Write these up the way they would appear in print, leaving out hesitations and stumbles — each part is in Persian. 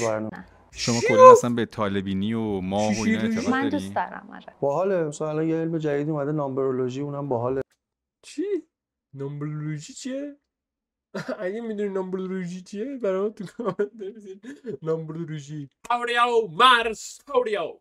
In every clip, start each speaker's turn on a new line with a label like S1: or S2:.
S1: برنامه‌ات و برنامه.
S2: شما کلا اصلا به طالبینی و ماه و اینا اعتقاد
S3: من
S2: داری؟
S3: دوست دارم. آره
S1: باحاله. مثلا الان یه علم جدیدی اومده نامبرولوژی، اونم باحاله.
S4: چی؟ نامبرولوژی چیه؟ اگه میدونی نامبرولوژی چیه برای تو کامنت بنویسید. نامبرولوژی تاوریو مارس تاوریو.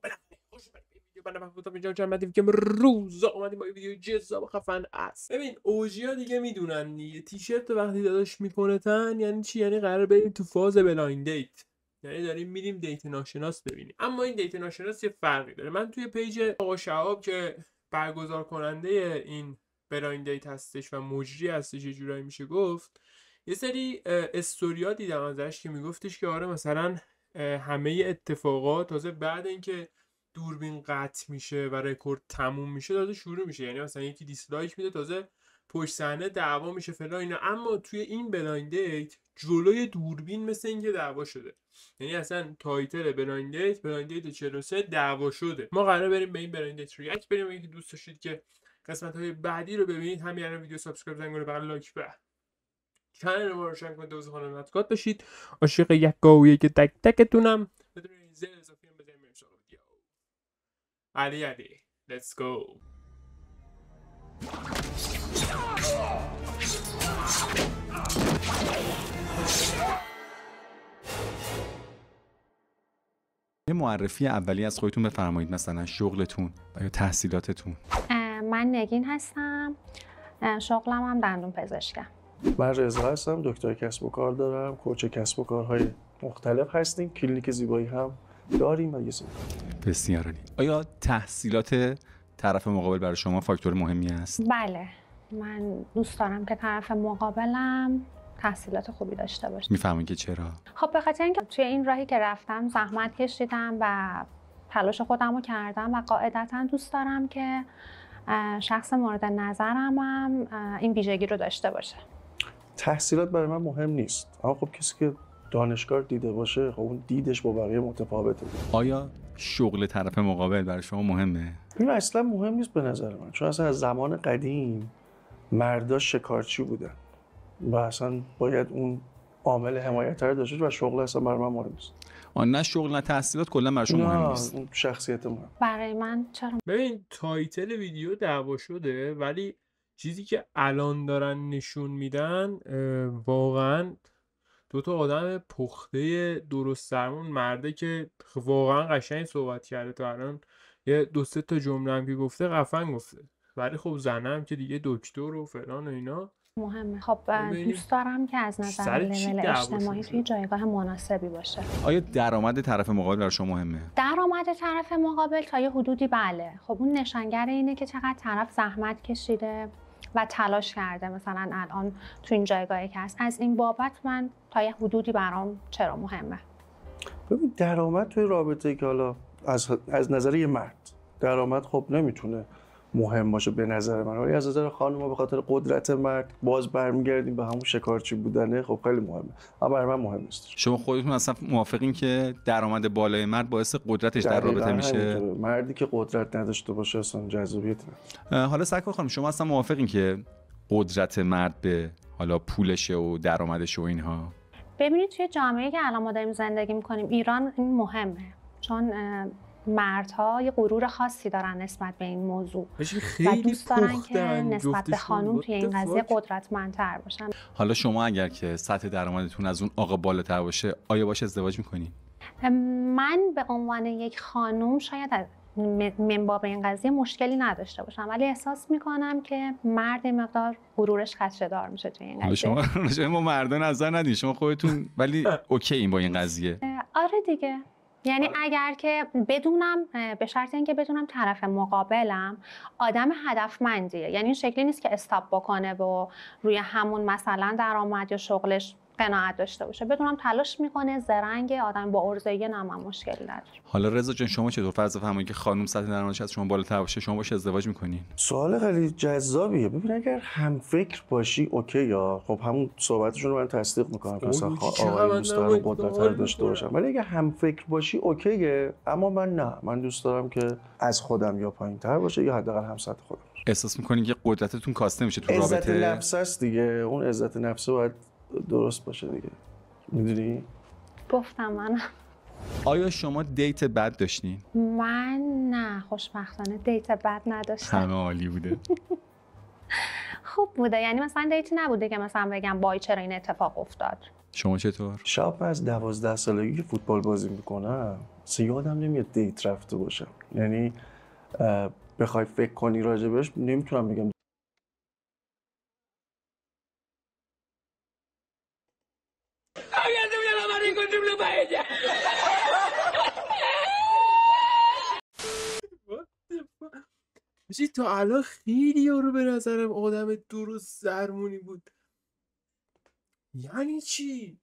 S4: من بودم اینجا چند مدیم که روز اومدیم با ویدیو جذاب خفن است. ببین اوجیا دیگه میدونن دیگه تیشرت وقتی داداش میکنه تن یعنی چی؟ یعنی قرار بریم تو فاز بلایند دیت، یعنی داریم میریم دیت ناشناس ببینیم. اما این دیت ناشناس یه فرقی داره. من توی پیج آقا شهاب که برگزار کننده این بلایند دیت هستش و مجری هستش، یه جورایی میشه گفت، یه سری استوریا دیدم ازش که میگفتش که آره مثلا همه اتفاقات تازه بعد اینکه دوربین قطع میشه و رکورد تموم میشه تازه شروع میشه، یعنی مثلا یکی دیسلایک میده تازه پشت صحنه دعوا میشه فلان اینا. اما توی این بلایند دیت جلوی دوربین مثل اینکه دعوا شده، یعنی اصلا تایتل بلایند دیت 43 دعوا شده. ما قراره بریم به این بلایند دیت ریاکت بریم. اگه دوست داشتید که قسمت های بعدی رو ببینید همین الان ویدیو سابسکرایب زنگوله بغل لایک به کانال ما رو روشن کنید، دوست خانم نتکات باشید. عاشق یک گاویه که تک تکتونم. بدون این زل اضافی هم بزنیم بریم سراغ ویدیو. علی let's go.
S2: یه معرفی اولی از خودتون بفرمایید، مثلا شغلتون و یا تحصیلاتتون.
S3: من نگین هستم، شغلم هم دندون پزشکم.
S1: من رضا هستم، دکتر کسب و کار دارم، کوچ کسب و کارهای مختلف هستیم، کلینیک زیبایی هم داریم و یه سری.
S2: بسیار عالی. آیا تحصیلات طرف مقابل برای شما فاکتور مهمی است؟
S3: بله، من دوست دارم که طرف مقابلم تحصیلات خوبی داشته باشه.
S2: میفهمین که چرا؟
S3: خب به خاطر اینکه توی این راهی که رفتم زحمت کشیدم و تلاش خودم رو کردم و قاعدتا دوست دارم که شخص مورد نظرم هم این ویژگی رو داشته باشه.
S1: تحصیلات برای من مهم نیست، اما خب کسی که دانشگاه دیده باشه خب اون دیدش با بقیه متفاوته.
S2: آیا شغل طرف مقابل برای شما مهمه؟
S1: این اصلا مهم نیست به نظر من، چون اصلا از زمان قدیم مردا شکارچی بودن و اصلا باید اون عامل حمایت رو داشته و شغل اصلا برای من مهم نیست.
S2: نه شغل نه تحصیلات کلا برای شما مهم نیست.
S1: اون شخصیت من.
S3: برای من چرا؟
S4: ببین تایتل ویدیو دعوا شده، ولی چیزی که الان دارن نشون میدن واقعا دوتا آدم پخته درست درمون مرده که واقعا قشنگ صحبت کرده تا الان. یه دو سه تا جمله هم که گفته قفن گفته، ولی خب زنم که دیگه دکتر و فلان و اینا
S3: مهمه. خب
S4: ببینید
S3: دوست دارم که از نظر
S4: سر چی
S3: لول
S4: دعوا
S3: اجتماعی
S4: شده؟
S3: توی جایگاه مناسبی باشه.
S2: آیا درآمد طرف مقابل برای شما مهمه؟
S3: درآمد طرف مقابل تا یه حدودی بله. خب اون نشانگر اینه که چقدر طرف زحمت کشیده و تلاش کرده مثلا الان تو این جایگاهی که هست. از این بابت من تا یه حدودی برام چرا مهمه.
S1: ببین درآمد توی رابطه که حالا از نظر یه مرد درآمد خب نمیتونه مهم باشه به نظر من، ولی از نظر خانم به خاطر قدرت مرد باز برمیگردیم به همون شکارچی بودنه، خب خیلی مهمه، اما برای من مهم نیست.
S2: شما خودتون اصلا موافقین که درآمد بالای مرد باعث قدرتش در رابطه میشه؟
S1: مردی که قدرت نداشته باشه اصلا جذابیت نداره.
S2: حالا سرکار خانم شما اصلا موافقین که قدرت مرد به حالا پولشه و درآمدش و اینها؟
S3: ببینید توی جامعه‌ای که الان ما داریم زندگی می‌کنیم ایران این مهمه، چون مردها یه غرور خاصی دارن نسبت به این موضوع و دوست دارن که نسبت به خانم توی این قضیه قدرتمندتر باشن.
S2: حالا شما اگر که سطح درآمدتون از اون آقا بالاتر باشه آیا باش ازدواج میکنین؟
S3: من به عنوان یک خانم شاید من باب این قضیه مشکلی نداشته باشم، ولی احساس میکنم که مرد مقدار غرورش خدشه‌دار میشه توی این قضیه.
S2: شما مردان نظر ندین شما خودتون ولی اوکی این با این قضیه؟
S3: آره دیگه، یعنی اگر که بدونم، به شرط اینکه بدونم طرف مقابلم آدم هدفمندیه، یعنی این شکلی نیست که استاپ بکنه و روی همون مثلا درآمد یا شغلش قناعت داشته باشه، بدونم تلاش میکنه، زرنگ، آدم با عرضه نام مشکلی نداره.
S2: حالا رضا جان شما چطور فرض بفرمایید که خانم سطح درآمدش از شما بالاتر باشه شما باش ازدواج میکنین؟
S1: سوال خیلی جذابیه. ببین اگر هم فکر باشی اوکی، یا خب همون صحبتشون رو من تصدیق میکنم که مثلا آقای دوست دارم قدرت داشته باشم، ولی اگر هم فکر باشی اوکیه، اما من نه، من دوست دارم که از خودم یا پایین‌تر باشه یا حداقل هم سطح خودم.
S2: احساس میکنین که قدرتتون کاسته میشه تو رابطه؟
S1: عزت نفس است دیگه، اون عزت نفس باید درست باشه دیگه، میدونی؟
S3: گفتم من.
S2: آیا شما دیت بد داشتین؟
S3: من نه، خوشبختانه دیت بد نداشتم.
S2: همه عالی بوده.
S3: خوب بوده، یعنی مثلا دیتی نبوده که مثلا بگم وای چرا این اتفاق افتاد.
S2: شما چطور؟
S1: شب از 12 سالگی که فوتبال بازی میکنم یادم نمیاد دیت رفته باشم. یعنی بخوای فکر کنی راجبش نمیتونم بگم.
S4: میشه تا الان خیلی رو به نظرم آدم درست درمونی بود. یعنی چی؟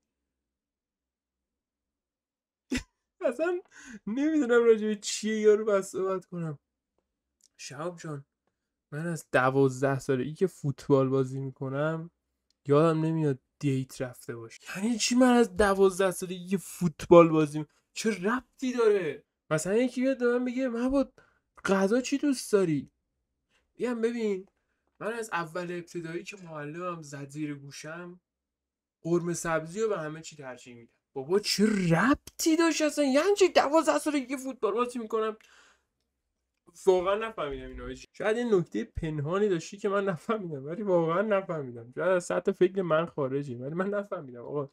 S4: اصلا نمیدونم راجع به چیه یارو بس صحبت کنم. شهاب جان، من از 12 سالگی که فوتبال بازی میکنم یادم نمیاد دیت رفته باشه. یعنی چی من از 12 سالگی که فوتبال بازی چه ربطی داره؟ مثلا یکی بیاد به من بگه محمود غذا چی دوست داری؟ بیام ببین من از اول ابتدایی که معلمم زد زیر گوشم قرمه سبزی رو به همه چی ترجیح میدم. بابا چه ربطی داشت اصلا؟ یعنی چی 12 سالگی که فوتبال بازی میکنم؟ واقعا نفهمیدم اینو. شاید یه نکته پنهانی داشتی که من نفهمیدم، ولی واقعا نفهمیدم. شاید از سطح فکر من خارجی، ولی من نفهمیدم. آقا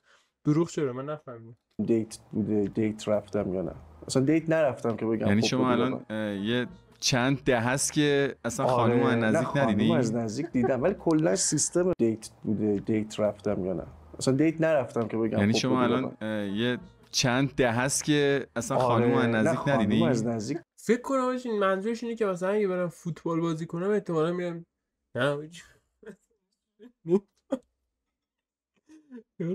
S4: دروغ چرا؟ من نفهمیدم.
S1: دیت بوده، دیت رفتم یا نه. اصلا دیت نرفتم که بگم.
S2: یعنی
S1: خب
S2: شما الان یه چند ده هست که اصلا خانوم از نزدیک ندیدی؟
S1: خانوم از نزدیک دیدم ولی کلا سیستم دیت بوده، دیت رفتم یا نه. اصلا دیت نرفتم که بگم.
S2: یعنی
S1: خب
S2: شما الان یه چند ده هست که اصلا خانوم از نزدیک ندیدی؟
S1: خانوم از نزدیک
S4: فکر کنم این منظورش اینه که مثلا اگه برم فوتبال بازی کنم احتمالاً میرم نه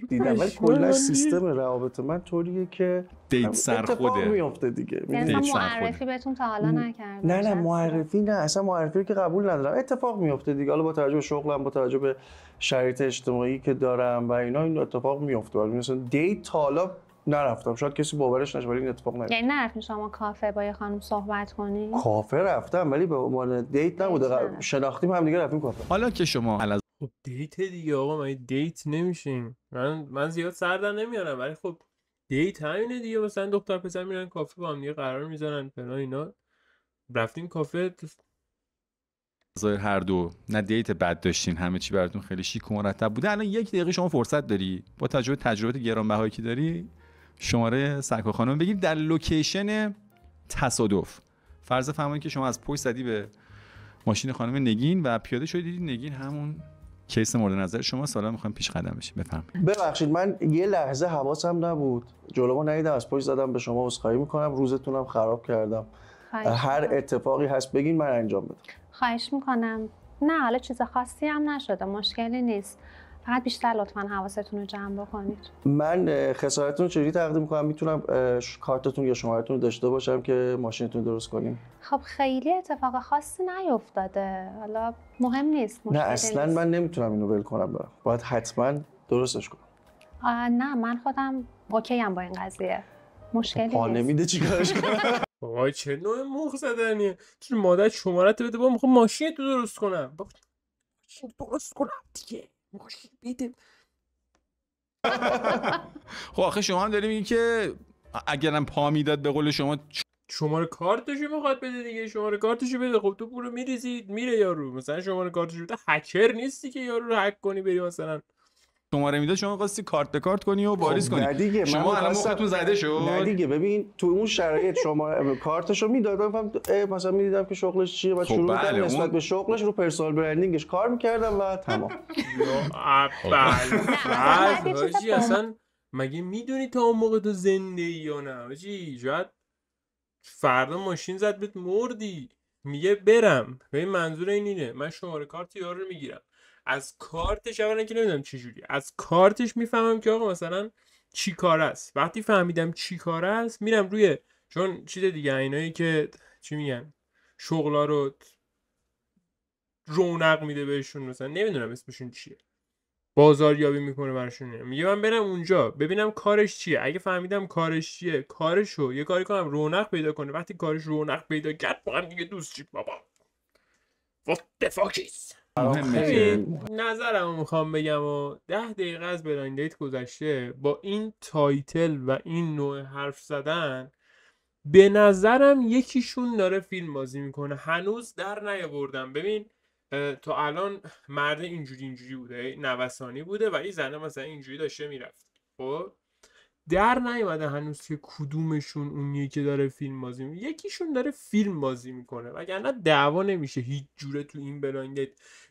S1: دیدم ولی کلا سیستم روابط من طوریه که
S2: دیت سرخوده
S1: اتفاق میفته دیگه.
S3: یعنی اصلا معرفی بهتون تا حالا نکردم؟
S1: نه معرفی نه، اصلا معرفی که قبول ندارم. اتفاق میفته دیگه. حالا با توجه به شغلم، با توجه به شرایط اجتماعی که دارم و اینا این اتفاق میفته. ولی مثلا دیت حالا نرفتم. شاید کسی باورش نشه ولی این اتفاق نیفتاد.
S3: یعنی نرفتین شما کافه با یه خانم صحبت کنین؟
S1: کافه رفتم ولی به عنوان دیت نبوده. شناختیم هم دیگه رفتیم کافه.
S2: حالا که شما
S4: خب دیت دیگه آقا، من دیت نمیشیم. من زیاد سردن نمیارم ولی خب دیت همینه دیگه. مثلا دختر پسر میرن کافه با هم دیگه قرار میذارن فلان اینا. رفتیم کافه.
S2: ظاهر هر دو نه دیت بد داشتین، همه چی براتون خیلی شیک و مرتب بوده. الان یک دقیقه شما فرصت داری با تجربه گرانبهایی که داری شماره سرکار خانم بگیر در لوکیشن تصادف. فرض فرمایید که شما از پشت زدی به ماشین خانم نگین و پیاده شدی دیدی نگین همون کیس مورد نظر شما. سالا میخوایم پیش قدم بشیم. بفرمایید.
S1: ببخشید من یه لحظه حواسم نبود، جلومو ندیدم، از پشت زدم به شما. عذرخواهی میکنم، روزتونم خراب کردم. هر اتفاقی هست بگین من انجام بدم.
S3: خواهش میکنم. نه حالا چیز خاصی هم نشده، مشکلی نیست. فقط بیشتر لطفاً حواستون رو جمع بکنید.
S1: من خسارتتون رو چجوری تقدیم کنم؟ میتونم کارتتون یا شماره‌تون رو داشته باشم که ماشینتون درست کنیم؟
S3: خب خیلی اتفاق خاصی نیفتاده، حالا مهم نیست.
S1: نه اصلا من نمیتونم اینو ول کنم برم، باید حتما درستش کنم.
S3: نه من خودم اوکی ام با این قضیه، مشکلی نیست.
S1: پا نمیده چیکارش کنم؟
S4: وای چه نوع مخ زدنیه. چون مادر شمارت بده، با میخوام ماشین تو درست کنم. ماشین درست کنم دیگه، ماشین بده.
S2: خب آخه شما هم داری میگی که اگرم پا میداد به قول شما
S4: شماره کارتشو میخواد بده دیگه. شماره کارتشو بده. خب تو پولو میریزی میره یارو. مثلا شماره کارتشو بده، هکر نیستی که یارو رو هک کنی بری مثلا
S2: شماره میداد شما خواستی کارت به کارت کنی و واریز کنی.
S1: نه دیگه
S2: شما الان مختون زده شد.
S1: نه دیگه ببین تو اون شرایط شما کارتشو میدادم، مثلا میدیدم که شغلش چیه و شروع کردم نسبت به شغلش رو پرسونال برندینگش کار میکردم و تمام.
S4: حاجی اصلا مگه میدونی تا اون موقع تو زنده ای یا نه؟ حاجی شاید فردا ماشین زد بهت مردی. میگه برم. ببین منظور اینه من شماره کارت یارو رو میگیرم، از کارتش اولا که نمیدونم چه جوری، از کارتش میفهمم که آقا مثلا چی کار است. وقتی فهمیدم چی کار است میرم روی، چون چیز دیگه اینایی که چی میگن شغلا رو رونق میده بهشون، مثلا نمیدونم اسمشون چیه، بازاریابی میکنه براشون. میگه من برم اونجا ببینم کارش چیه. اگه فهمیدم کارش چیه، کارشو یه کاری کنم رونق پیدا کنه. وقتی کارش رونق پیدا کرد با هم دیگه دوست شیم بابا. What the fuck is
S2: مهمه که
S1: خیلی
S4: نظرمو میخوام بگم و 10 دقیقه از بلایند دیت گذشته با این تایتل و این نوع حرف زدن به نظرم یکیشون داره فیلم بازی میکنه. هنوز در نیاوردم. ببین تا الان مرد اینجوری بوده، نوسانی بوده و این زنه مثلا اینجوری داشته میرفت. خب در نیومده هنوز که کدومشون اونیه که داره فیلم بازی میکنه. یکیشون داره فیلم بازی میکنه وگرنه دعوا نمیشه هیچ جوره تو این بلایند دیت.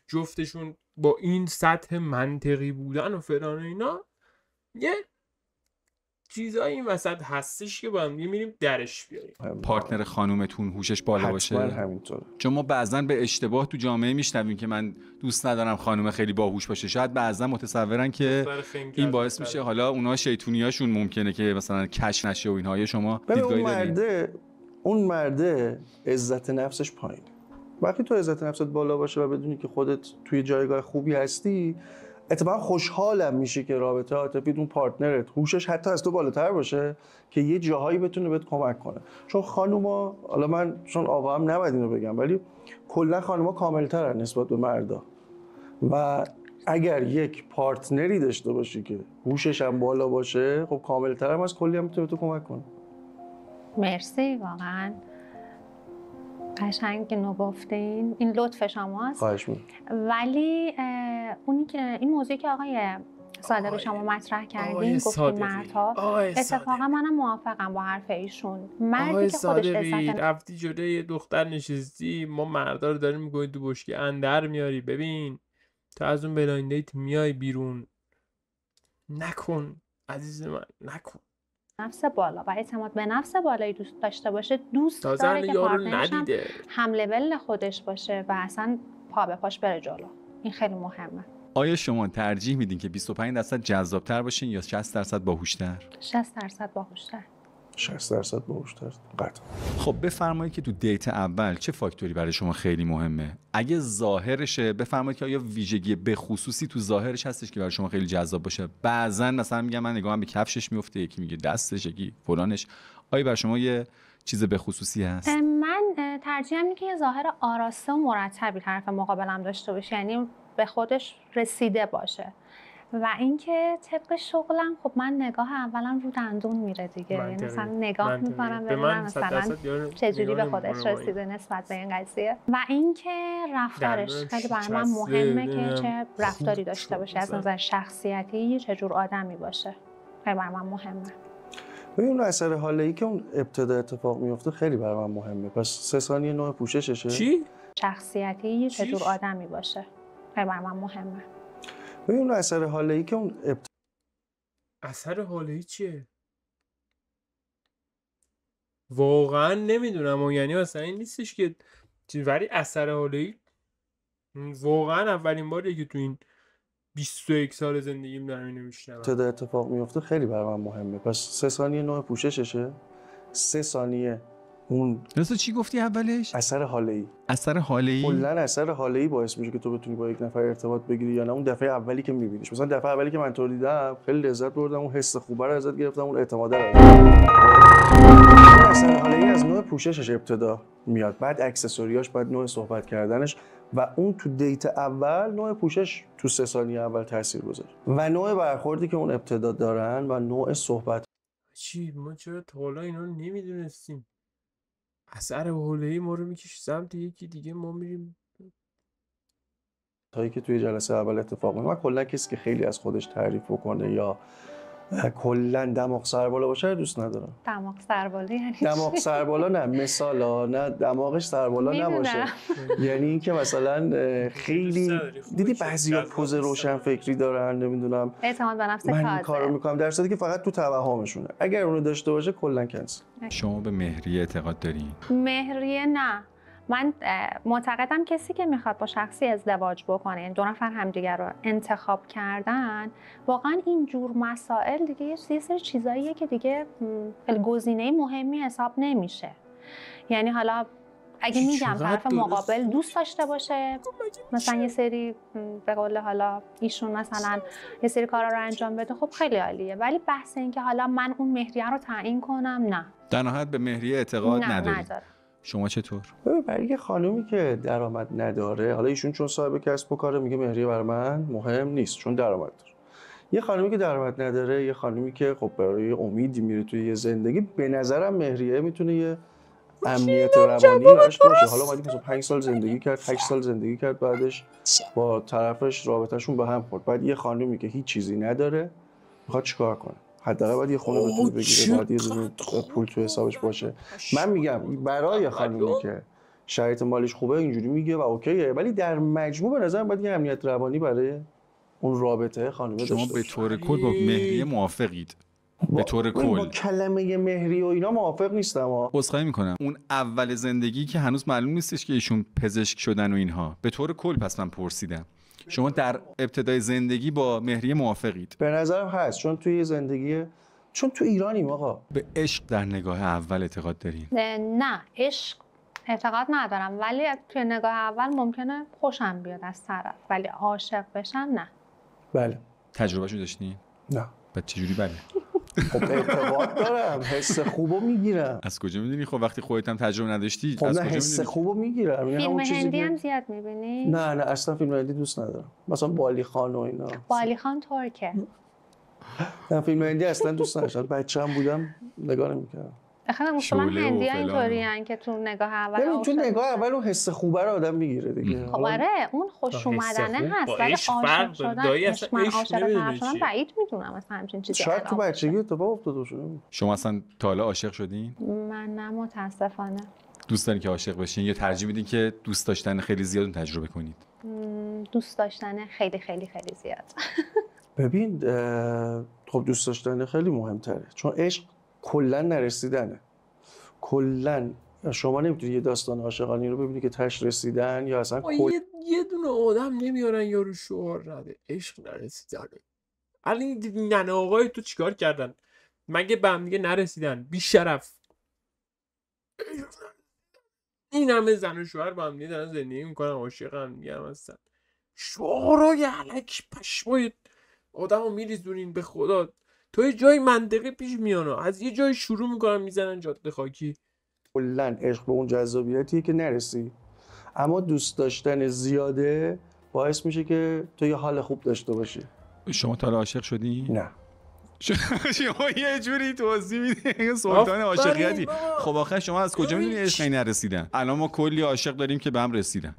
S4: جفتشون با این سطح منطقی بودن و فلان و اینا یه چیزایی این وسط هستش که با هم میریم درش بیاریم.
S2: پارتنر خانومتون هوشش بالا
S1: حتما
S2: باشه.
S1: همینطوره.
S2: چون ما بعضن به اشتباه تو جامعه میشنویم که من دوست ندارم خانوم خیلی باهوش باشه. شاید بعضن متصورن که این باعث میشه حالا اونا شیطونیاشون ممکنه که مثلا کش نشه و اینها. شما دیدگاهی دارید؟
S1: اون مرده عزت نفسش پایین. وقتی تو عزت نفست بالا باشه و بدونی که خودت توی جایگاه خوبی هستی، اتفاقا خوشحالم میشه که رابطه عاطفیت اون پارتنرت هوشش حتی از تو بالاتر باشه که یه جاهایی بتونه بهت کمک کنه. چون خانوما، حالا من چون آقا هم نباید اینو بگم، ولی کلا خانوما کامل‌ترن نسبت به مردا و اگر یک پارتنری داشته باشی که هوشش هم بالا باشه، خب کامل‌تر هم از کلی هم میتونه تو کمک کنه.
S3: مرسی، واقعا قشنگ اینو گفتین. این لطف شماست.
S1: خواهش می‌کنم.
S3: ولی اونی که این موضوعی که آقای صادقی شما مطرح کردین، گفتین مردها، اتفاقا منم موافقم با حرف ایشون. مردی که خودش
S4: صادقی رفتی جلوی یه دختر نشستی، ما مردا رو داریم میگوید تو بشکه اندر میاری. ببین تو از اون بلایند دیت میای بیرون، نکن عزیز من، نکن.
S3: نفس بالا و اعتماد به نفس بالایی دوست داشته باشه، دوست داره که پارتنرش هم لول خودش باشه و اصلا پا به پاش بره جلو. این خیلی مهمه.
S2: آیا شما ترجیح میدین که 25% جذاب‌تر باشین یا 60% باهوش‌تر؟
S3: 60% باهوش‌تر.
S1: 60% باهوش‌تر قطعا.
S2: خب بفرمایید که تو دیت اول چه فاکتوری برای شما خیلی مهمه؟ اگه ظاهرشه بفرمایید که آیا ویژگی به خصوصی تو ظاهرش هستش که برای شما خیلی جذاب باشه؟ بعضن مثلا میگم من نگاهم به کفشش میفته، یکی میگه دستش، یکی فلانش. آیا برای شما یه چیز به خصوصی هست؟
S3: من ترجیحم اینه که یه ظاهر آراسته و مرتبی طرف مقابلم داشته باشه، یعنی به خودش رسیده باشه. و اینکه طبق شغلم خب من نگاه اولم رو دندون میره دیگه، مثلا نگاه میکنم ببینم مثلا چجوری به خودش رسیده نسبت به این قضیه. و اینکه رفتارش خیلی برای من مهمه که چه رفتاری داشته باشه، از نظر شخصیتی چه جور آدمی باشه، خیلی برای من مهمه.
S1: ببین اون اثر حاله‌ای که اون ابتدا اتفاق میفته خیلی برای من مهمه. پس 3 ثانیه نوع پوشششه.
S4: چی؟
S3: شخصیتی چه جور آدمی باشه، خیلی برای من مهمه.
S1: ببین اون اثر حاله‌ای که اون
S4: اثر حاله‌ای چیه؟ واقعا نمیدونم. و یعنی مثلا این نیستش که ولی اثر حاله‌ای واقعا اولین باریه که تو این 21 سال زندگیم دارم اینو میشنوم.
S1: ابتدا اتفاق میفته خیلی برای من مهمه. پس 3 ثانیه نوع پوشششه. 3 ثانیه اون
S2: درسته چی گفتی اولش؟
S1: اثر حاله‌ای.
S2: اثر حاله‌ای؟
S1: کلاً اثر حاله‌ای باعث میشه که تو بتونی با یک نفر ارتباط بگیری یا نه. اون دفعه اولی که میبینیش، مثلا دفعه اولی که من تو رو دیدم خیلی لذت بردم، اون حس خوبه رو ازت گرفتم، اون اعتماد رو اون اثر حاله‌ای از نوع پوششش ابتدا میاد، بعد اکسسوریاش، بعد نوع صحبت کردنش و اون تو دیت اول نوع پوشش تو 3 ثانیه اول تاثیر گذاره و نوع برخوردی که اون ابتدا دارن و نوع صحبت.
S4: چی ما چرا تا حالا اینا رو نمیدونستیم؟ اثر حاله‌ای ما رو میکشه سمت یکی دیگه، ما میریم
S1: تایی که توی جلسه اول اتفاق میفته. من کلا کسی که خیلی از خودش تعریف بکنه یا کلا دماغ سربالا باشه دوست ندارم.
S3: دماغ سربالا یعنی
S1: دماغ سربالا نه، مثالا نه دماغش سربالا نباشه. یعنی اینکه مثلا خیلی دیدی بعضیا پوز روشن فکری دارن، نمیدونم
S3: اعتماد به نفس
S1: من
S3: کاذب.
S1: این کارو میکنم، در صورتی که فقط تو توهمشونه. اگر اونو داشته باشه کلا کنسل.
S2: شما به مهریه اعتقاد دارین؟
S3: مهریه نه. من معتقدم کسی که میخواد با شخصی ازدواج بکنه، این 2 نفر همدیگر رو انتخاب کردن، واقعا این جور مسائل دیگه یه سری چیزاییه که دیگه گزینه مهمی حساب نمیشه. یعنی حالا اگه میگم طرف مقابل دوست داشته باشه، مثلا یه سری به قول حالا ایشون مثلا یه سری کارا رو انجام بده، خب خیلی عالیه. ولی بحث این که حالا من اون مهریه رو تعیین کنم، نه.
S2: در نهایت به مهریه اعتقاد ندارید. شما چطور؟
S1: برای یه خانومی که درآمد نداره، حالا ایشون چون صاحب کسب و کاره میگه مهریه برای من مهم نیست چون درآمد داره. یه خانومی که درآمد نداره، یه خانومی که خب برای امیدی میره توی یه زندگی، به نظرم مهریه میتونه یه امنیت روانی براش باشه. حالا اومدی مثلا 5 سال زندگی کرد، 8 سال زندگی کرد، بعدش با طرفش رابطهشون به هم خورد. بعد یه خانومی که هیچ چیزی نداره میخواد چیکار کنه؟ حداقل باید یه خونه بتونه بگیره، باید یه دونه پول تو حسابش باشه. من میگم برای خانومی که شرایط مالیش خوبه اینجوری میگه و اوکیه، ولی در مجموع به نظرم باید یه امنیت روانی برای اون رابطه خانومه داشته
S2: شما
S1: باشه.
S2: به طور کل با مهریه موافقید؟ به طور
S1: با
S2: کل
S1: کلمه مهری و اینا موافق نیستم.
S2: عذرخواهی میکنم، اون اول زندگی که هنوز معلوم نیستش که ایشون پزشک شدن و اینها، به طور کل پس من پرسیدم شما در ابتدای زندگی با مهریه موافقید؟
S1: به نظرم هست، چون توی زندگی، چون تو ایرانیم آقا.
S2: به عشق در نگاه اول اعتقاد دارین؟
S3: نه عشق اعتقاد ندارم، ولی توی نگاه اول ممکنه خوشم بیاد از طرف، ولی عاشق بشن نه.
S1: بله.
S2: تجربهشو داشتین؟
S1: نه.
S2: بعد چجوری بله؟
S1: خب اعتقاد دارم، حس خوبو میگیرم.
S2: از کجا میدونی؟ خب وقتی خودت هم تجربه نداشتی
S1: خب
S2: از
S1: نه،
S2: کجا
S1: حس
S2: میدونی؟
S1: خوبو میگیرم.
S3: فیلم هندی هم زیاد میبینی؟
S1: نه اصلا فیلم هندی دوست ندارم، مثلا بالی خان و اینا.
S3: بالی خان ترکه.
S1: نه فیلم هندی اصلا دوست نداشتم، بچه‌ام بودم نگاه نمی‌کردم.
S3: اصلا مثلا هندی ها اینطوریان که تو نگاه اول
S1: ببین تو نگاه اول اون حس خوبه رو آدم میگیره دیگه.
S3: خب آره اون خوش اومدنه هست، ولی عاشق شدن، من عاشق طرف شدن بعید میدونم مثلا همچین چیزی.
S1: شاید تو بچگی اتفاق افتاده شده.
S2: شما اصلا تا حالا عاشق شدین؟
S3: من نه متاسفانه.
S2: دوست دارین که عاشق بشین یا ترجیح میدین که دوست داشتن خیلی زیاد تجربه کنید؟
S3: دوست داشتن خیلی خیلی خیلی زیاد.
S1: ببین خب دوست داشتن خیلی مهمتره، چون عشق کلا نرسیدنه. کلا شما نمیتونی یه داستان عاشقانه رو ببینی که تش رسیدن یا اصلا
S4: یه دونه آدم نمیارن یارو شعار نده عشق نرسیدنه. الان ننه آقای تو چیکار کردن؟ مگه به هم دیگه نرسیدن؟ بی شرف. این همه زن و شوهر با هم دیگه دارن زندگی میکنن، عاشقن، میگم هستن شعارای الکی پشمای آدمو میریزونین. به خدا تو یه جای منطقی پیش میانو، از یه جای شروع میکنن میزنن جاده خاکی.
S1: کلا عشق به اون جذابیتیه که نرسی، اما دوست داشتن زیاده باعث میشه که تو یه حال خوب داشته باشی.
S2: شما تا حالا عاشق شدی؟
S1: نه.
S2: شما یه جوری توضیح میدین سلطان عاشقیتی. خب آخه شما از کجا میدونی عشق نرسیدن؟ الان ما کلی عاشق داریم که به هم رسیدن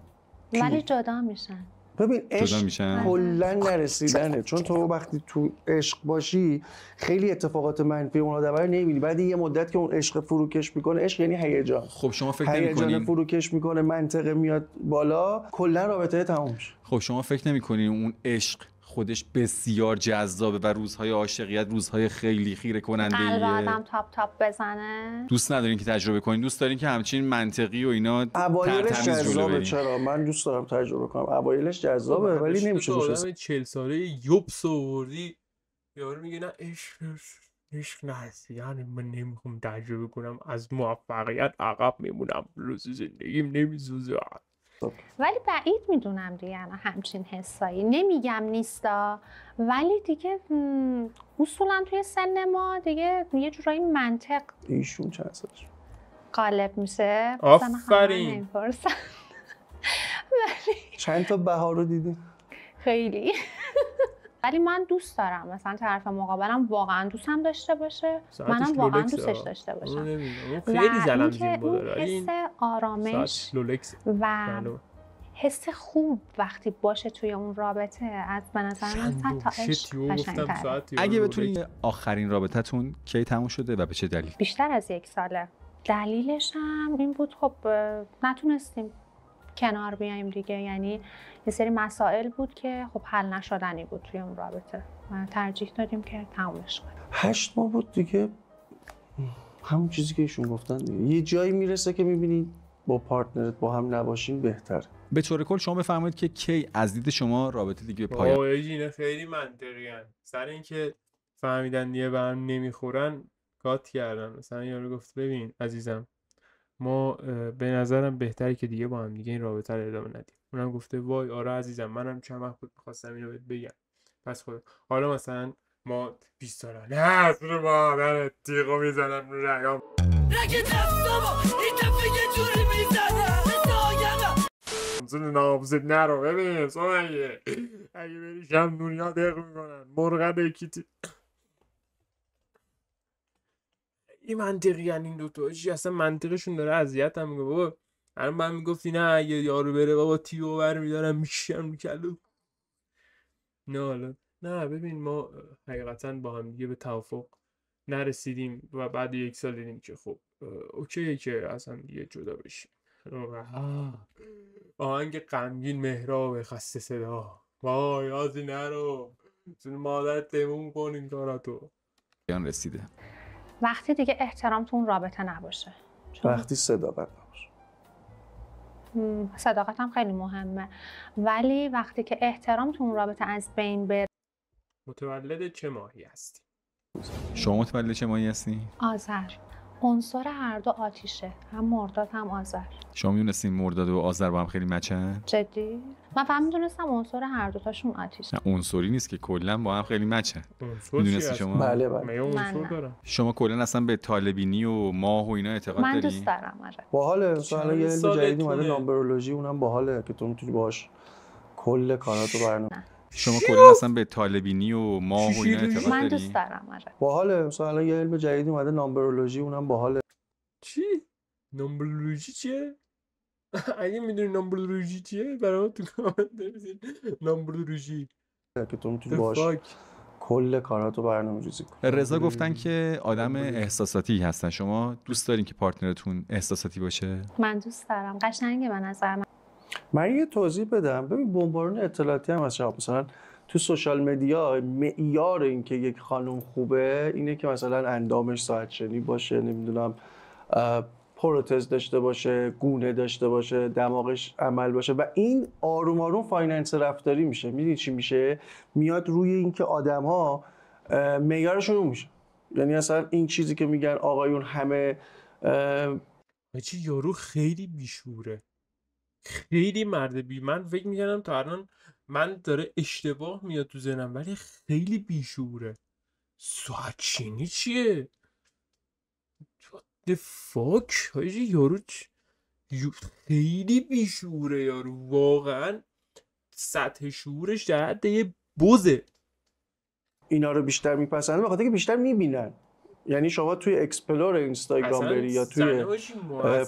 S3: ولی جدا میشن.
S1: ببین عشق کلا نرسیدنه، چون تو وقتی تو عشق باشی خیلی اتفاقات منفی اون آدم رو نمیبینی. بعد یه مدت که اون عشق فروکش میکنه، عشق یعنی هیجان.
S2: خب شما فکر نمی‌کنین
S1: هیجان فروکش میکنه، منطقه میاد بالا، کلا رابطه تموم میشه.
S2: خب شما فکر نمی‌کنین اون عشق خودش بسیار جذابه و روزهای عاشقیت روزهای خیلی خیره کننده ایه؟
S3: قلب آدم تاپ بزنه.
S2: دوست ندارین که تجربه کنین؟ دوست دارین که همچین منطقی و اینا
S1: اوایلش جذابه. چرا؟ من دوست دارم تجربه کنم. اوایلش جذابه ولی نمیشه روش
S4: آدم 40 ساله یوبس آوردی یارو میگه نه عشق نرسید، یعنی من نمیخوام تجربه کنم، از موفقیت عقب میمونم، روز زندگیم نمیسوزه.
S3: ولی بعید میدونم دیگه همچین حسایی. نمیگم نیستا، ولی دیگه اصولا توی سن ما دیگه یه جورایی منطق
S1: ایشون چند سالش
S3: غالب میشه.
S4: آفرین.
S1: چند تا بهار رو دیدی؟
S3: خیلی. ولی من دوست دارم مثلا طرف مقابلم واقعا دوستم داشته باشه، منم واقعا دوستش داشته باشم.
S4: خیلی زلم
S3: زیبا داره. حس آرامش و حس خوب وقتی باشه توی اون رابطه، از به نظر من صد تا عشق قشنگ‌تره.
S2: اگه بتونی آخرین رابطتون کی تموم شده و به چه دلیل؟
S3: بیشتر از 1 ساله. دلیلش هم این بود خب نتونستیم کنار بیایم دیگه، یعنی یه سری مسائل بود که خب حل نشدنی بود توی اون رابطه و ترجیح دادیم که تمومش کنیم.
S1: 8 ماه بود دیگه، همون چیزی که ایشون گفتن دیگه. یه جایی میرسه که میبینید با پارتنرت با هم نباشین بهتره.
S2: به طور کل شما بفرمایید که کی از دید شما رابطه دیگه به پایان؟
S4: اینا خیلی منطقی ان. سر اینکه فهمیدن دیگه به هم نمیخورن کات کردن. مثلا یارو گفت ببین عزیزم ما به نظرم بهتره که دیگه با هم دیگه این رابطه رو ادامه ندیم. اونم گفته وای آره عزیزم منم چند وقت بود می‌خواستم اینو بهت بگم. پس خود حالا مثلا ما 20 ساله نه اصلا با من تیغو میزنم رو رگام.
S5: رگ دستامو این دفعه یه جوری میزنم
S4: همسون ناموزت نرو ببین سومنیه اگه بری شم دنیا دق میکنن مرغن اکیتی این منطقی هن این دوتا چی اصلا منطقشون داره اذیت هم میگه بابا الان من میگفتی نه اگه یارو بره بابا تیو بر میدارم میشم میکلو نه حالا نه ببین ما حقیقتا با هم دیگه به توافق نرسیدیم و بعد 1 سال دیدیم که خب اوکیه که اصلا دیگه جدا بشیم آهنگ غمگین مهراب خسته صدا وای آزی نرو چون مادر تموم کن این کاراتو
S2: بیان رسیده
S3: وقتی دیگه احترام تو اون رابطه نباشه.
S1: وقتی صداقت نباشه.
S3: صداقت هم خیلی مهمه، ولی وقتی که احترام تو اون رابطه از بین بره.
S4: متولد چه ماهی هستی؟
S2: شما متولد چه ماهی هستی؟
S3: آذر. عنصر هر دو آتیشه، هم مرداد هم آذر.
S2: شما میدونستین مرداد و آذر با هم خیلی مچن؟
S3: جدی؟ من فهم میدونستم عنصر هر دوتاشون آتیشه.
S2: نه عنصری نیست که کلا با هم خیلی مچن. میدونستی شما؟
S1: بله بله.
S4: من دارم.
S2: شما کلا اصلا به طالبینی و ماه و اینا اعتقاد داری؟
S3: من دوست دارم آره.
S1: باحاله. مثلا یه علم جدید اومده نامبرولوژی، اونم باحاله که تو میتونی باهاش کل کاراتو برنامه.
S2: شما کلا اصلا به طالبینی و ماه و اینا اعتقاد داری؟
S3: من دوست دارم آره.
S1: باحاله. مثلا یه علم جدید اومده نامبرولوژی، اونم باحاله.
S4: چی؟ نامبرولوژی چیه؟ اگه میدونی نامبرولوژی چیه برای تو کامنت بنویسید نامبرولوژی
S1: که تو میتونی باهاش کل کاراتو برنامه‌ریزی کنی.
S2: رضا گفتن که آدم احساساتی هستن. شما دوست دارین که پارتنرتون احساساتی باشه؟
S3: من دوست دارم. قشنگه به نظر
S1: من یه توضیح بدم. ببین بمبارون اطلاعاتی هم هست. مثلا تو سوشال مدیا معیار این که یک خانم خوبه اینه که مثلا اندامش ساعت شنی باشه، نمیدونم پروتز داشته باشه، گونه داشته باشه، دماغش عمل باشه و این آروم آروم فایننس رفتاری میشه. میدونی چی میشه؟ میاد روی اینکه آدم‌ها معیارشون اون میشه. یعنی اصلا این چیزی که میگن آقایون همه
S4: چی یارو خیلی بیشوره، خیلی مرد بی. من فکر میکنم تا الان من داره اشتباه میاد تو ذهنم ولی خیلی بیشوره. ساعتچینی چیه؟ the fuck حاجی یارو خیلی بیشوره یارو، واقعا سطح شعورش در حد یه بزه.
S1: اینا رو بیشتر میپسندن بخاطر که بیشتر میبینن. یعنی شما توی اکسپلور اینستاگرام بری یا توی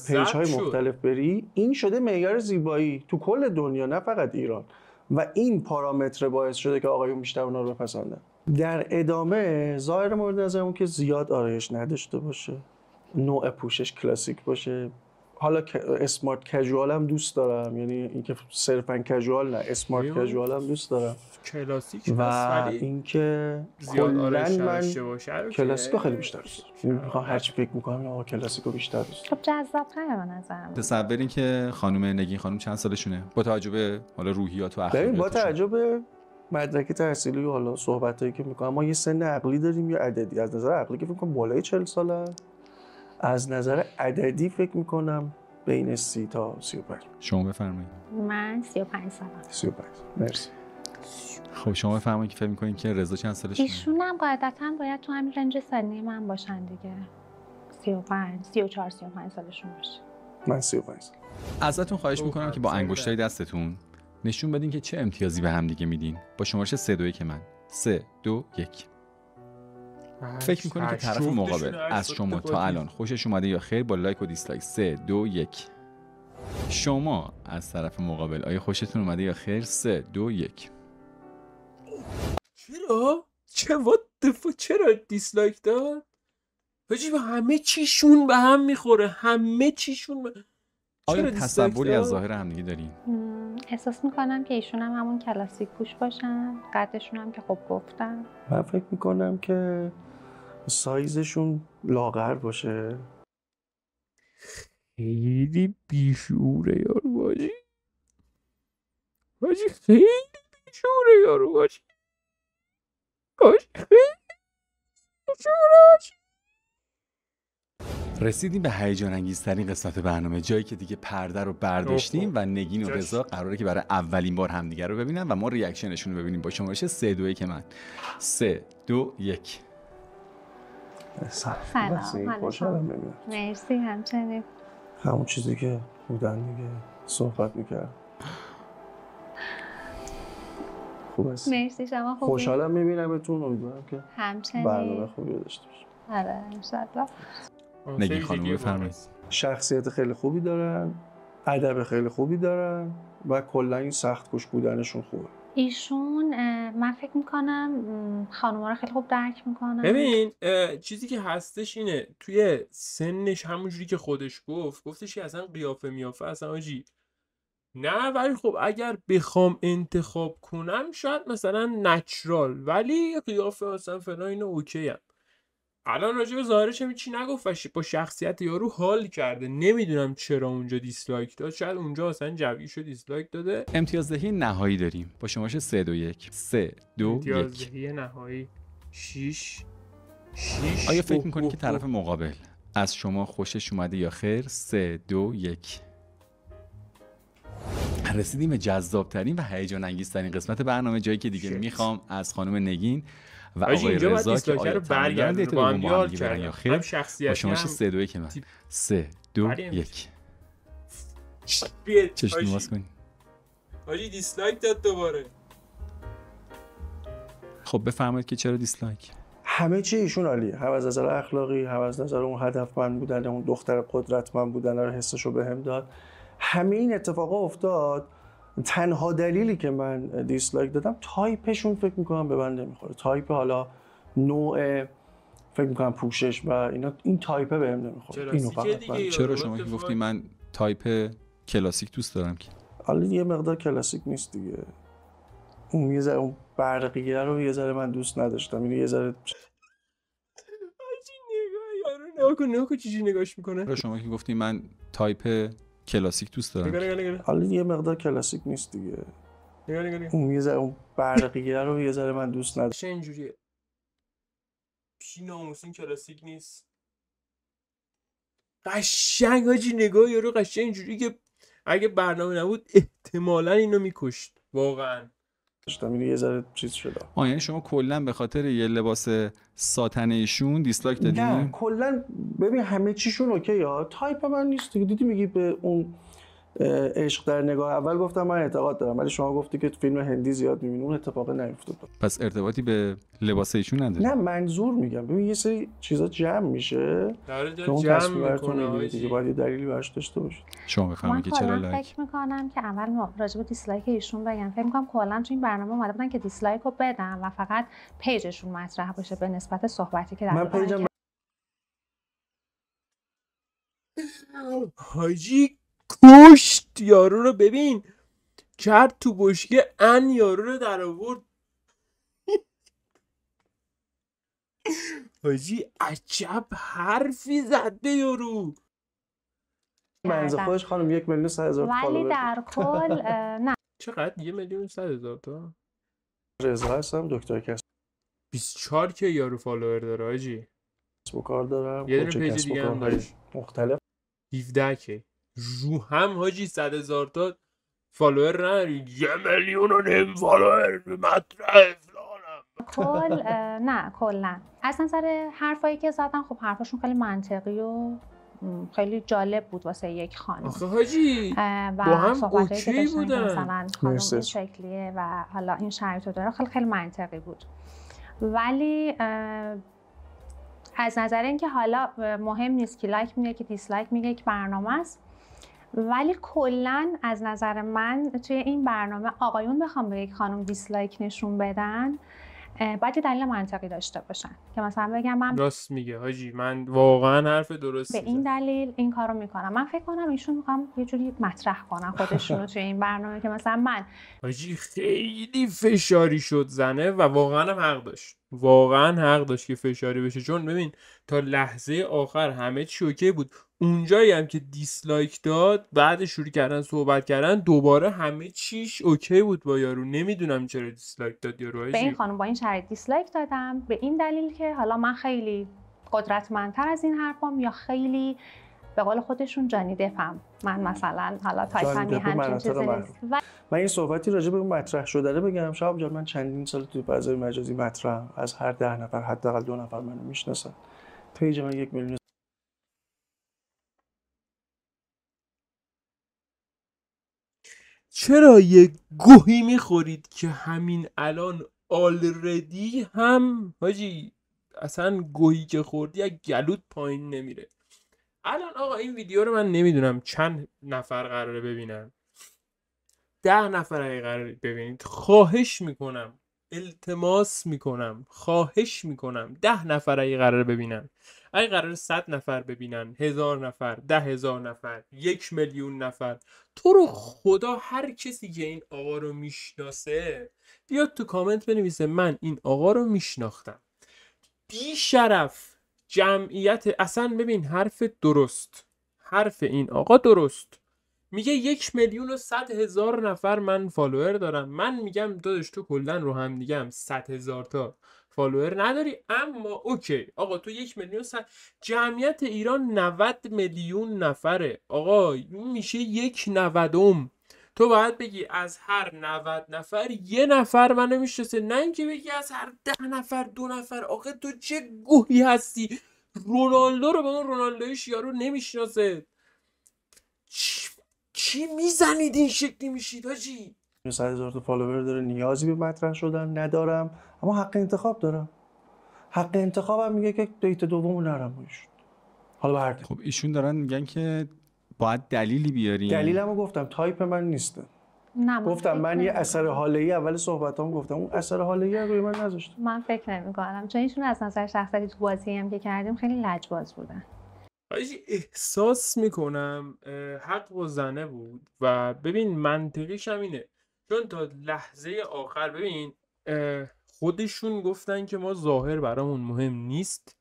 S1: پیج های مختلف بری، این شده معیار زیبایی تو کل دنیا نه فقط ایران و این پارامتر باعث شده که آقایون بیشتر اونا رو بپسندن. در ادامه ظاهر مورد نظرمون که زیاد آرایش نداشته باشه، نوع پوشش کلاسیک باشه. حالا اسمارت کژوال هم دوست دارم، یعنی اینکه صرفا کژوال نه، اسمارت کژوال هم دوست دارم.
S4: کلاسیک
S1: و اینکه کلا من کلاسیکو خیلی بیشتر دوست دارم. هر چی فکر می‌کنم آقا کلاسیکو بیشتر دوست
S3: دارم. خب جذاب‌تره به نظرم.
S2: تصورین که خانم نگین خانم چند سالشونه با توجه به حالا روحیات و اخلاقیاتشون؟
S1: با توجه به مدرک تحصیلی و حالا صحبتایی که می‌کنم ما یه سن عقلی داریم یا عددی. از نظر عقلی که فکر کنم بالای 40 ساله، از نظر عددی فکر می‌کنم بین 30 تا 35.
S2: شما بفرمایید.
S3: من 35 سالم.
S1: 35. مرسی.
S2: خب شما بفرمایید که فکر می‌کنین که رضا چند سالشه؟
S3: ایشون هم قاعدتاً باید تو همین رنج سنی من باشن دیگه. 35 34 35 سالشون باشه.
S1: من 35 سال.
S2: ازتون خواهش می‌کنم که با انگشتای دستتون نشون بدین که چه امتیازی به هم دیگه میدین. با شمارش 3 2 1 من. 3 2 1. فکر می‌کنید که طرف مقابل از شما تا الان خوشش اومده یا خیر؟ با لایک و دیسلایک. 3 2 1. شما از طرف مقابل آیا خوشتون اومده یا خیر؟ 3 2 1.
S4: چرا دیسلایک داد؟ حاجی با همه چیشون به هم میخوره، همه چیشون
S2: آیا تصوری از ظاهر هم دیگه دارین؟
S3: احساس میکنم که ایشون هم همون کلاسیک پوش باشن، قدشون هم که خب گفتم.
S1: من فکر میکنم که سایزشون لاغر باشه.
S4: خیلی بیشوره یارو حاجی. خیلی بیشوره یارو حاجی.
S2: رسیدیم به هیجان انگیزترین قسمت برنامه، جایی که دیگه پرده رو برداشتیم و نگین و رضا قراره که برای اولین بار همدیگه رو ببینن و ما ریاکشنشون رو ببینیم. با شمارش 3 2 1 من. 3 2 1.
S3: سلام.
S1: خوشحالم میبینم.
S3: مرسی همچنین.
S1: همون چیزی که بودن دیگه صحبت میکرد. خوب است.
S3: مرسی شما خوبی؟
S1: خوشحالم میبینمتون، امیدوارم که
S3: همچنین.
S1: برنامه خوبی داشته باشیم.
S3: آره انشالله.
S2: نگین خانم بفرمایید.
S1: شخصیت خیلی خوبی دارن، ادب خیلی خوبی دارن و کلا این سخت کوش بودنشون خوبه.
S3: ایشون من فکر میکنم خانوما رو خیلی خوب درک میکنن.
S4: ببین چیزی که هستش اینه توی سنش همونجوری که خودش گفتش که اصلا قیافه میافه اصلا آجی نه، ولی خب اگر بخوام انتخاب کنم شاید مثلا نچرال، ولی قیافه اصلا فلان اینو اوکی هم. الان راجع به ظاهرش هم چی نگفت، با شخصیت یارو حال کرده، نمیدونم چرا اونجا دیسلایک داد، شاید اونجا اصلا جویشو دیسلایک داده.
S2: امتیازدهی نهایی داریم با شمارش 3 2 1 3 2 1.
S4: امتیازدهی نهایی 6.
S2: آیا فکر میکنید که طرف مقابل از شما خوشش اومده یا خیر؟ 3 2 1. رسیدیم به جذابترین و هیجان انگیزترین قسمت برنامه، جایی که دیگه میخوام از خانم نگین و آقای رضا که آیا تمام دیت با هم دیگه برن یا خیر با شمارش 3 2 1 من 3 2 1 چشم نماز کنی.
S4: آجی دیسلایک داد دوباره.
S2: خب بفرمایید که چرا دیسلایک؟
S1: همه چی ایشون عالیه، هم از نظر اخلاقی، هم از نظر اون هدفمند بودن، اون دختر قدرتمند بودن رو حسشو بهم داد. همه این اتفاقا افتاد. تنها دلیلی که من دیسلایک دادم تایپشون فکر میکنم به من نمیخوره. تایپ حالا نوع فکر میکنم پوشش و اینا، این تایپه بهم نمیخوره. اینو فقط
S2: چرا شما که گفتی من تایپ کلاسیک دوست دارم که
S1: حالا یه مقدار کلاسیک نیست دیگه. اون یه ذره اون برقیه رو یه ذره من دوست نداشتم. اینو یه ذره
S4: آجی نگاه یارو نگاه کن چیزی نگاهش میکنه.
S2: چرا شما که گفتی من تایپ کلاسیک دوست دارم
S4: نگاه.
S1: حالا یه مقدار کلاسیک نیست دیگه.
S4: نگاه.
S1: اون یه ذره اون برقیه رو یه ذره من دوست نداشتم.
S4: چه اینجوریه؟ پی ناموسین کلاسیک نیست. قشنگ آجی نگاه یارو قشنگ اینجوری که اگه برنامه نبود احتمالاً اینو میکشت واقعاً.
S1: اینو یه ذره چیز شده.
S2: یعنی شما کلا به خاطر یه لباس ساتنه ایشون دیسلایک دادین؟
S1: نه کلا ببین همه چیشون اوکی ها. تایپ من نیست دیگه. دیدی میگی به اون عشق در نگاه اول گفتم من اعتقاد دارم، ولی شما گفتی که فیلم هندی زیاد میبینی، اون اتفاق نیفتاد.
S2: پس ارتباطی به لباس ایشون نداره؟
S1: نه منظور میگم ببین یه سری چیزا جمع میشه که اون تصویرتون میگیره دیگه، باید یه دلیلی براش داشته باشید.
S2: شما بفهمید که چرا لایک.
S3: من فکر میکنم که اول راجع به دیسلایک ایشون بگم. فکر میکنم کلا تو این برنامه اومده بودن که دیسلایک رو بدن و فقط پیجشون مطرح باشه به نسبت صحبتی که در
S1: من پیجم
S4: حاجی کشت یارو رو. ببین کرد تو بشکه یارو رو در آورد. حاجی عجب حرفی زده یارو.
S1: منظور خودش خانم 1,100,000 فالوور،
S3: ولی در کل نه.
S4: چقدر؟ 1,100,000 تا؟
S1: رضا هستم، دکتر کسب
S4: 24 که یارو فالوور داره حاجی.
S1: و کار دارم.
S4: یه دونه پیج دیگه هم داره
S1: مختلف
S4: 17 که رو هم حاجی 100,000 تا فالوور نداری. 1,500,000 فالوور مطرح فلانم.
S3: کل نه کلا از نظر حرفایی که زدن خب حرفاشون خیلی منطقی و خیلی جالب بود واسه یک خانم.
S4: آخه حاجی
S3: و
S4: با هم
S3: صحبتایی که
S4: اوکی
S3: داشتن که
S4: بودن.
S3: مثلا خانم این شکلیه و حالا این شرایطو داره، خیلی منطقی بود. ولی از نظر اینکه حالا مهم نیست که لایک میگه که دیسلایک میگه که برنامه است، ولی کلا از نظر من توی این برنامه آقایون بخوام به یک خانم دیسلایک نشون بدن باید دلیل منطقی داشته باشن که مثلا بگم من
S4: راست میگه حاجی، من واقعا حرف درستی
S3: به این دلیل این کارو میکنم. من فکر کنم ایشون میخوام یه جوری مطرح کنن خودشونو توی این برنامه که مثلا من
S4: حاجی خیلی فشاری شد زنه و واقعا هم حق داشت. واقعا حق داشت که فشاری بشه، چون ببین تا لحظه آخر همه چی اوکی بود. اونجایی هم که دیسلایک داد بعد شروع کردن صحبت کردن دوباره همه چیش اوکی بود با یارو. نمیدونم چرا دیسلایک داد یارو.
S3: به این خانم با این شرایط دیسلایک دادم به این دلیل که حالا من خیلی قدرتمندتر از این حرفام یا خیلی به قول خودشون جانی دپم. من مثلا حالا تایپم همچین چیزی نیست.
S1: من این صحبتی راجع به اون مطرح شده بگم. شهاب جان من چندین سال توی فضای مجازی مطرحم، از هر 10 نفر حداقل 2 نفر منو میشناسن. پیج من 1 میلیون.
S4: چرا یه گوهی میخورید که همین الان آلردی هم حاجی اصلا گوهی که خوردی از گلوت پایین نمیره. الان آقا این ویدیو رو من نمیدونم چند نفر قراره ببینن. 10 نفر اگه قراره ببینید خواهش میکنم، التماس میکنم، خواهش میکنم 10 نفر اگه قراره ببینن، اگه قراره 100 نفر ببینن، 1000 نفر، 10,000 نفر، 1 میلیون نفر، تو رو خدا هر کسی که این آقا رو میشناسه بیاد تو کامنت بنویسه من این آقا رو میشناختم. بی شرف جمعیت اصلا ببین حرف درست، حرف این آقا درست میگه 1,100,000 نفر من فالوور دارم. من میگم داداش تو کلا رو هم دیگه هم 100,000 تا فالوور نداری، اما اوکی آقا تو 1,100,000 جمعیت ایران 90 میلیون نفره آقا، این میشه 1/90. تو باید بگی از هر 90 نفر 1 نفر منو میشناسه، نه اینکه بگی از هر 10 نفر 2 نفر. آقا تو چه گوهی هستی؟ رونالدو رو به اون رونالدویش یارو نمیشناسه. چی میزنید این شکلی میشید حاجی؟
S1: 100,000 تا فالوور داره، نیازی به مطرح شدن ندارم، اما حق انتخاب دارم. حق انتخابم میگه که دیت دومو نرم بهش. حالا برده.
S2: خب ایشون دارن میگن که باید دلیلی بیاریم.
S1: دلیلمو گفتم، تایپ من نیسته.
S3: نه
S1: گفتم من یه اثر حاله‌ای اول صحبتام گفتم، اون اثر حاله‌ای روی من نذاشت.
S3: من فکر نمی‌کنم، چون ایشون از نظر شخصیتی تو بازی هم که کردیم خیلی لجباز بودن.
S4: حاجی احساس میکنم حق و زنه بود و ببین منطقیش هم اینه، چون تا لحظه آخر ببین خودشون گفتن که ما ظاهر برامون مهم نیست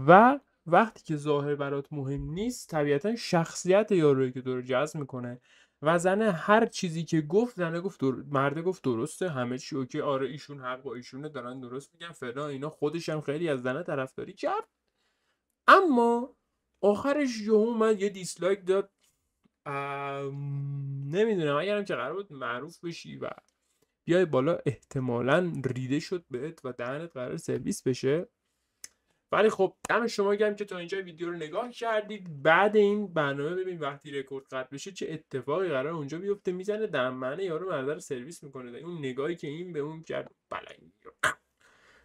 S4: و وقتی که ظاهر برات مهم نیست طبیعتا شخصیت یارویی که تو رو جذب میکنه. و زنه هر چیزی که گفت، زنه گفت مرده گفت درسته، همه چی اوکی، آره ایشون حق با ایشونه، دارن درست میگن فلان اینا. خودش هم خیلی از زنه طرفداری کرد، اما آخرش یهو اومد یه دیسلایک داد. نمیدونم اگرم که قرار بود معروف بشی و بیای بالا احتمالاً ریده شد بهت و دهنت قرار سرویس بشه. ولی خب دم شما گرم که تا اینجا ویدیو رو نگاه کردید. بعد این برنامه ببین وقتی رکورد قطع بشه چه اتفاقی قرار اونجا بیفته. میزنه دمنه یارو مرده رو سرویس میکنه. اون نگاهی که این به اون کرد بلنگ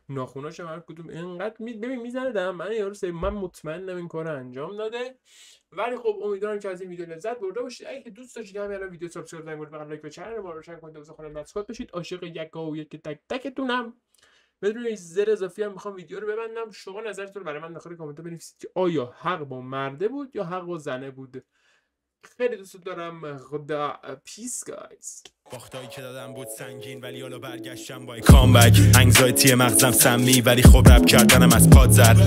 S4: ناخوناش هر کدوم اینقدر ببین میزنه دمنه یارو سرویس. من مطمئنم این کارو انجام داده. ولی خب امیدوارم که از این ویدیو لذت برده باشید. اگه دوست داشتید همین الان ویدیو سابسکرایب نکنید، فقط لایک و چنل ما رو روشن کنید تا خودم مسکات بشید. عاشق یکا و یک تک تکتونم. بدون هیچ زر اضافی هم میخوام ویدیو رو ببندم. شما نظرتون رو برای من داخل کامنت بنویسید که آیا حق با مرده بود یا حق با زنه بود. خیلی دوست دارم. خدا پیس گایز.
S6: باختایی که دادم بود سنگین ولی حالا برگشتم با کامبک. انگزایتی مغزم سمی ولی خب رپ کردنم از پاد زد.